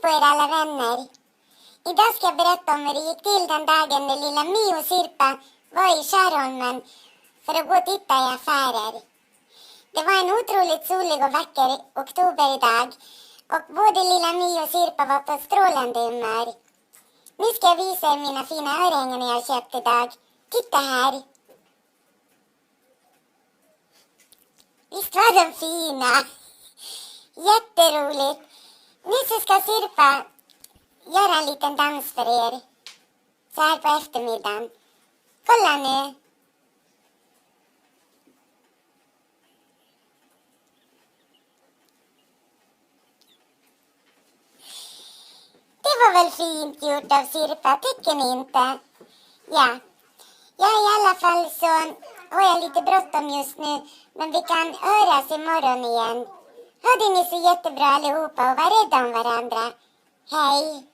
på er alla vänner. Idag ska jag berätta om hur det gick till den dagen när lilla Mio och Sirpa var i Skärholmen för att gå och titta i affärer. Det var en otroligt solig och vacker oktoberdag och både lilla Mio och Sirpa var på strålande humör. Nu ska jag visa er mina fina örhängen jag har köpt idag. Titta här! Visst var de fina? Jätteroligt! Nu så ska Sirpa göra en liten dans för er. Så här på eftermiddagen. Kolla nu! Det var väl fint gjort av Sirpa, tycker ni inte? Ja. Ja, i alla fall så har jag lite bråttom just nu. Men vi kan höras imorgon igen. Ha det ni så jättebra allihopa och var rädda om varandra. Hej!